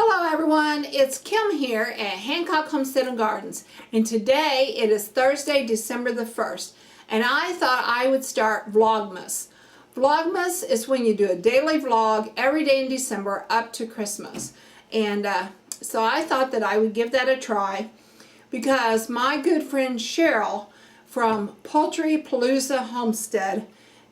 Hello everyone, it's Kim here at Hancock Homestead and Gardens, and today it is Thursday, December the 1st, and I thought I would start Vlogmas. Vlogmas is when you do a daily vlog every day in December up to Christmas, and so I thought that I would give that a try because my good friend Cheryl from Poultry Palooza Homestead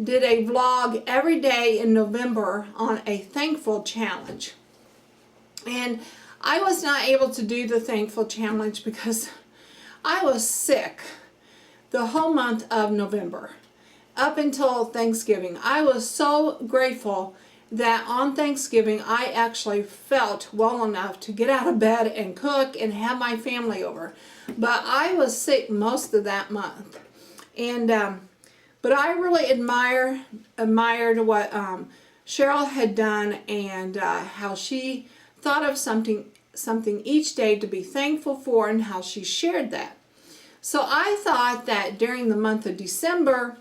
did a vlog every day in November on a thankful challenge. And I was not able to do the thankful challenge because I was sick the whole month of November up until Thanksgiving. I was so grateful that on Thanksgiving I actually felt well enough to get out of bed and cook and have my family over. But I was sick most of that month. And but I really admired what Cheryl had done and how she thought of something each day to be thankful for and how she shared that. So I thought that during the month of December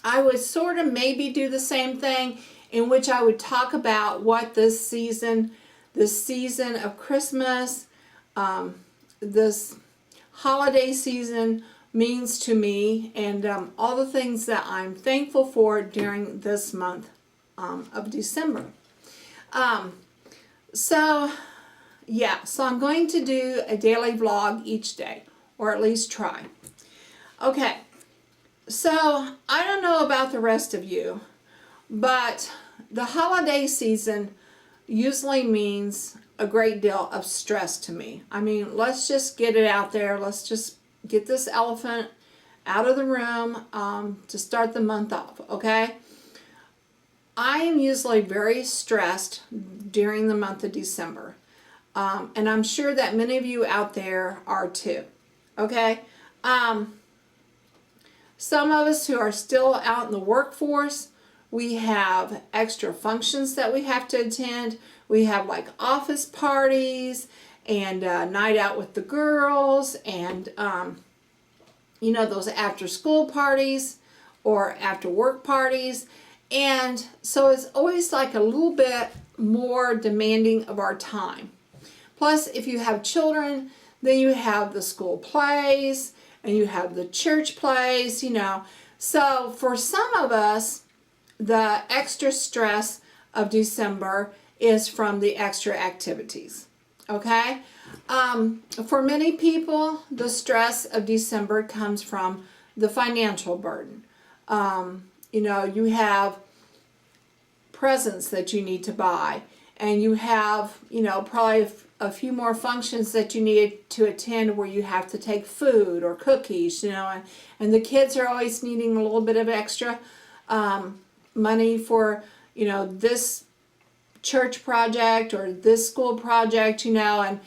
I would sort of maybe do the same thing, in which I would talk about what this season of Christmas, this holiday season means to me, and all the things that I'm thankful for during this month of December. So I'm going to do a daily vlog each day, or at least try. Okay, so I don't know about the rest of you, but the holiday season usually means a great deal of stress to me. I mean, let's just get it out there. Let's just get this elephant out of the room to start the month off, okay? I am usually very stressed during the month of December, and I'm sure that many of you out there are too, okay? Some of us who are still out in the workforce, we have extra functions that we have to attend. We have like office parties and night out with the girls and, you know, those after school parties or after work parties. And so it's always like a little bit more demanding of our time. Plus, if you have children, then you have the school plays and you have the church plays, you know. So for some of us, the extra stress of December is from the extra activities, okay? For many people, the stress of December comes from the financial burden. You know, you have presents that you need to buy, and you have, you know, probably a few more functions that you need to attend where you have to take food or cookies, you know, and the kids are always needing a little bit of extra money for, you know, this church project or this school project, you know, and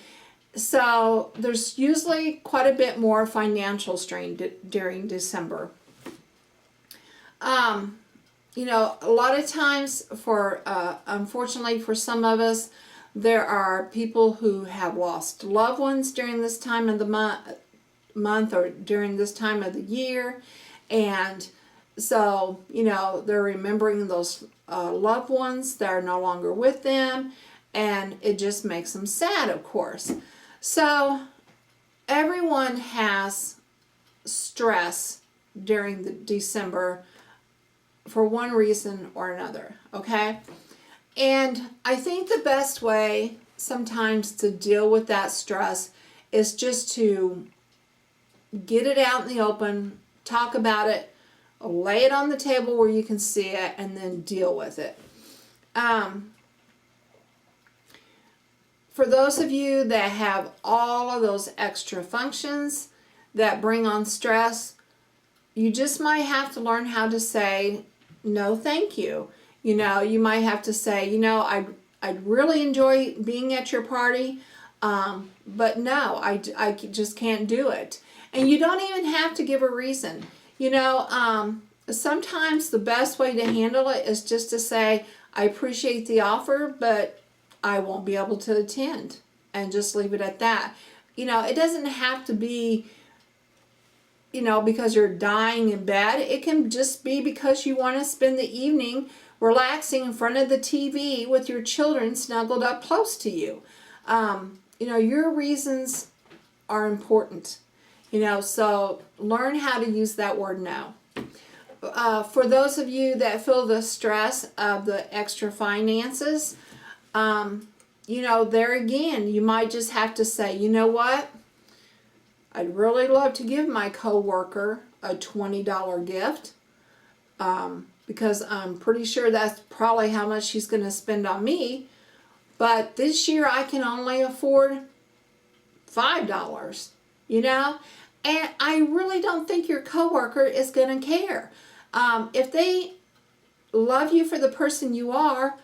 so there's usually quite a bit more financial strain during December. You know, a lot of times for, unfortunately for some of us, there are people who have lost loved ones during this time of the month or during this time of the year. And so, you know, they're remembering those loved ones that are no longer with them. And it just makes them sad, of course. So everyone has stress during the December for one reason or another, okay? And I think the best way sometimes to deal with that stress is just to get it out in the open, talk about it, lay it on the table where you can see it, and then deal with it. For those of you that have all of those extra functions that bring on stress, you just might have to learn how to say, no, thank you. You know, you might have to say, you know, I'd really enjoy being at your party, but no, I just can't do it. And you don't even have to give a reason. You know, sometimes the best way to handle it is just to say, I appreciate the offer, but I won't be able to attend, and just leave it at that. You know, it doesn't have to be, you know, because you're dying in bed. It can just be because you want to spend the evening relaxing in front of the TV with your children snuggled up close to you. Your reasons are important. So learn how to use that word no. For those of you that feel the stress of the extra finances, there again, you might just have to say, you know what? I'd really love to give my coworker a $20 gift, because I'm pretty sure that's probably how much she's going to spend on me. But this year I can only afford $5, and I really don't think your coworker is going to care. If they love you for the person you are,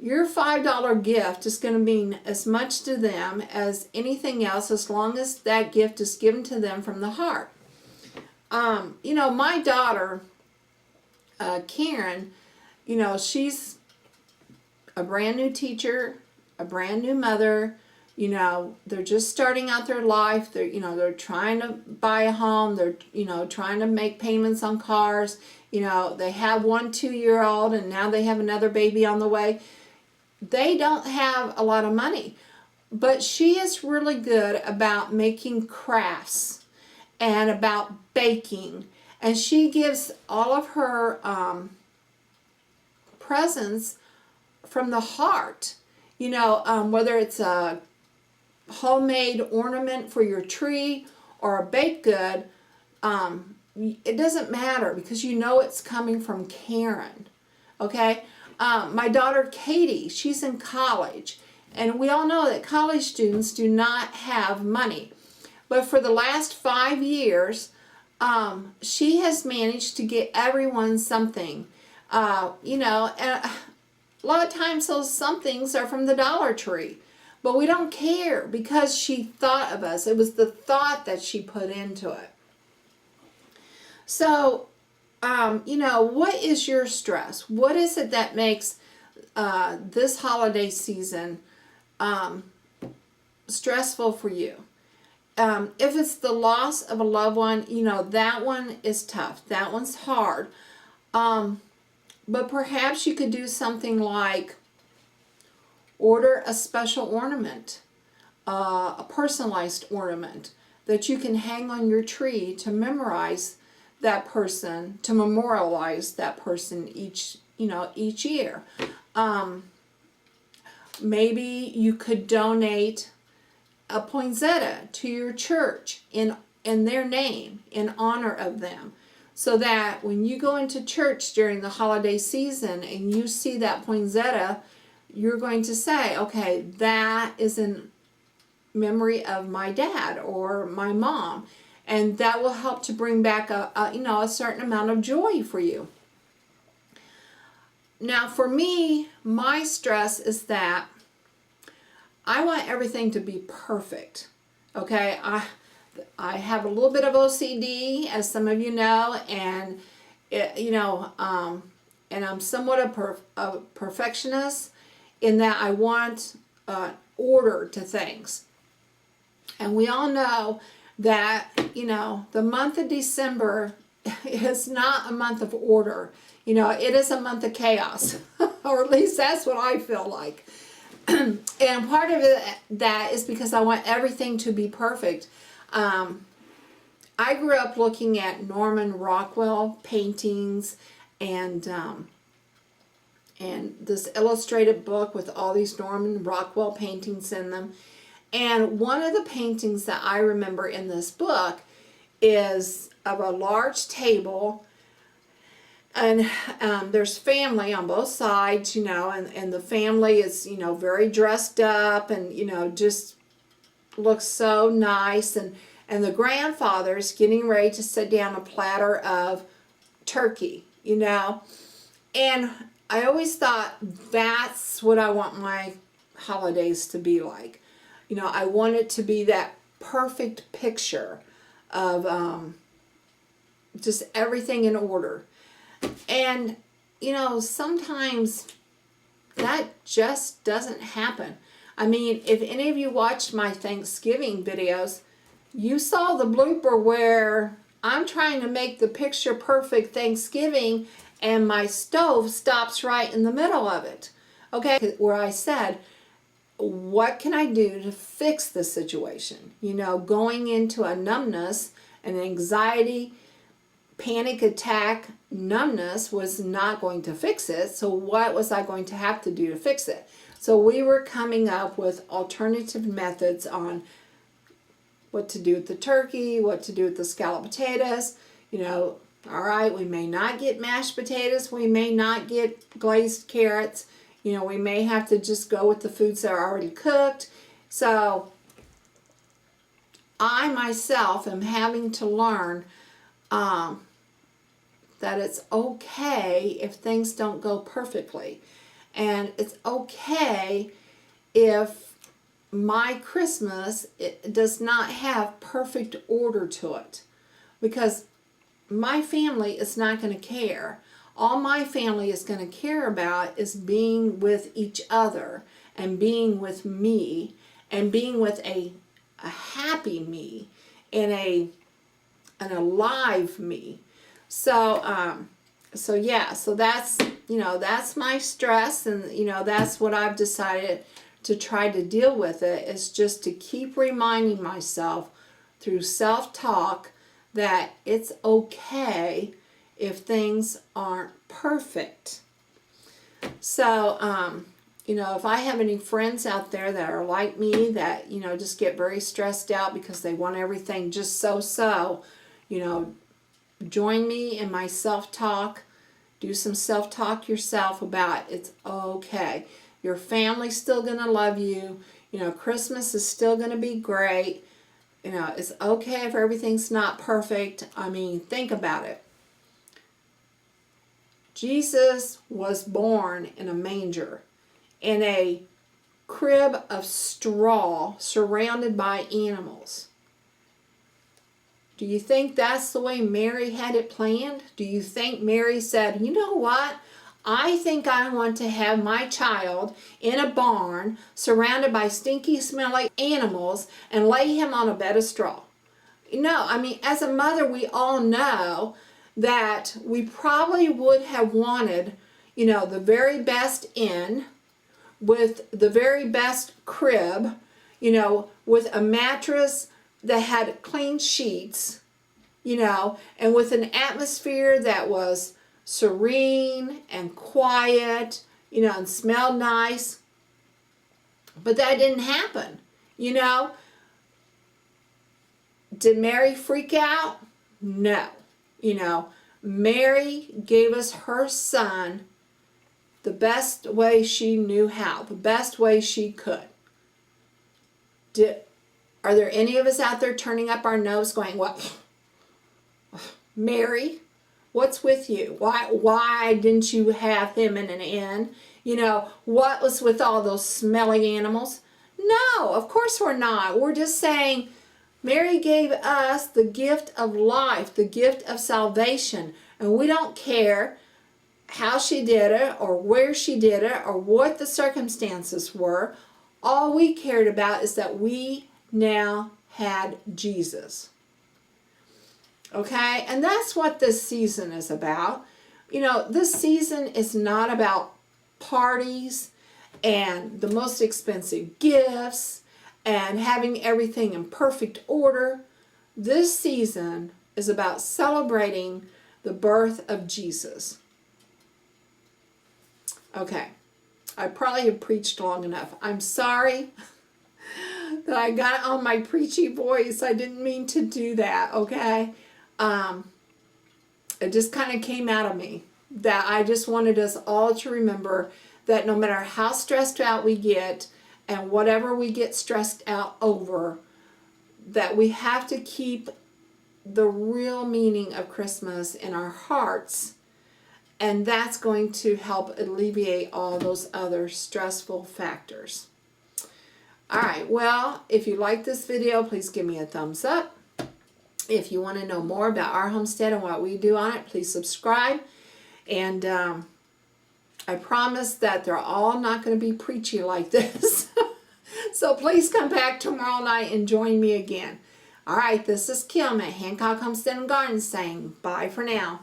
your $5 gift is going to mean as much to them as anything else, as long as that gift is given to them from the heart. My daughter, Karen, she's a brand new teacher, a brand new mother. They're just starting out their life. They're trying to buy a home. They're, trying to make payments on cars. They have one 2-year-old, and now they have another baby on the way. They don't have a lot of money, but she is really good about making crafts and about baking. And she gives all of her presents from the heart. Whether it's a homemade ornament for your tree or a baked good, it doesn't matter, because it's coming from Karen. Okay? My daughter Katie, she's in college, and we all know that college students do not have money. But for the last 5 years, she has managed to get everyone something. And a lot of times those somethings are from the Dollar Tree. But we don't care, because she thought of us. It was the thought that she put into it. So, what is your stress? What is it that makes this holiday season stressful for you? If it's the loss of a loved one, that one is tough. That one's hard. But perhaps you could do something like order a special ornament, a personalized ornament that you can hang on your tree to memorialize that person each year. Maybe you could donate a poinsettia to your church in their name, in honor of them, so that when you go into church during the holiday season and you see that poinsettia, you're going to say, okay, that is in memory of my dad or my mom. And that will help to bring back a certain amount of joy for you. Now, for me, my stress is that I want everything to be perfect. Okay, I have a little bit of OCD, as some of you know, and and I'm somewhat a perfectionist in that I want order to things. And we all know that, the month of December is not a month of order. It is a month of chaos, or at least that's what I feel like. And part of that is because I want everything to be perfect. I grew up looking at Norman Rockwell paintings and this illustrated book with all these Norman Rockwell paintings in them. And one of the paintings that I remember in this book is of a large table, and there's family on both sides, and the family is, very dressed up and, just looks so nice. And the grandfather's getting ready to set down a platter of turkey, And I always thought that's what I want my holidays to be like. I want it to be that perfect picture of just everything in order. And, sometimes that just doesn't happen. I mean, if any of you watched my Thanksgiving videos, you saw the blooper where I'm trying to make the picture perfect Thanksgiving, and my stove stops right in the middle of it. Okay, where I said, what can I do to fix this situation? You know, going into a numbness, an anxiety, panic attack numbness was not going to fix it. So what was I going to have to do to fix it? So we were coming up with alternative methods on what to do with the turkey, what to do with the scalloped potatoes. You know, all right, we may not get mashed potatoes, we may not get glazed carrots. You know, we may have to just go with the foods that are already cooked. So I myself am having to learn that it's okay if things don't go perfectly. And it's okay if my Christmas does not have perfect order to it. Because my family is not going to care. All my family is going to care about is being with each other and being with me and being with a happy me and an alive me. So that's, you know, that's my stress, and, you know, that's what I've decided to try to deal with it, is just to keep reminding myself through self-talk that it's okay if things aren't perfect. So, you know, if I have any friends out there that are like me, that, you know, just get very stressed out because they want everything just so, you know, join me in my self-talk. Do some self-talk yourself about it's okay. Your family's still going to love you. You know, Christmas is still going to be great. You know, it's okay if everything's not perfect. I mean, think about it. Jesus was born in a manger, in a crib of straw, surrounded by animals. Do you think that's the way Mary had it planned? Do you think Mary said, you know what? I think I want to have my child in a barn surrounded by stinky, smelly animals and lay him on a bed of straw? No, I mean, as a mother, we all know that we probably would have wanted, you know, the very best inn with the very best crib, you know, with a mattress that had clean sheets, you know, and with an atmosphere that was serene and quiet, you know, and smelled nice. But that didn't happen, you know. Did Mary freak out? No. You know, Mary gave us her son the best way she knew how, the best way she could. Are there any of us out there turning up our nose going, what? Mary, what's with you? Why didn't you have him in an inn? You know, what was with all those smelly animals? No, of course we're not. We're just saying Mary gave us the gift of life, the gift of salvation, and we don't care how she did it or where she did it or what the circumstances were. All we cared about is that we now had Jesus. Okay? And that's what this season is about. You know, this season is not about parties and the most expensive gifts and having everything in perfect order. This season is about celebrating the birth of Jesus. Okay, I probably have preached long enough. I'm sorry that I got on my preachy voice. I didn't mean to do that, okay? It just kind of came out of me. That I just wanted us all to remember that no matter how stressed out we get and whatever we get stressed out over, that we have to keep the real meaning of Christmas in our hearts, and that's going to help alleviate all those other stressful factors. All right, well, if you like this video, please give me a thumbs up. If you want to know more about our homestead and what we do on it, please subscribe. And I promise that they're all not going to be preachy like this. So please come back tomorrow night and join me again. All right, this is Kim at Hancock Homestead and Gardens saying bye for now.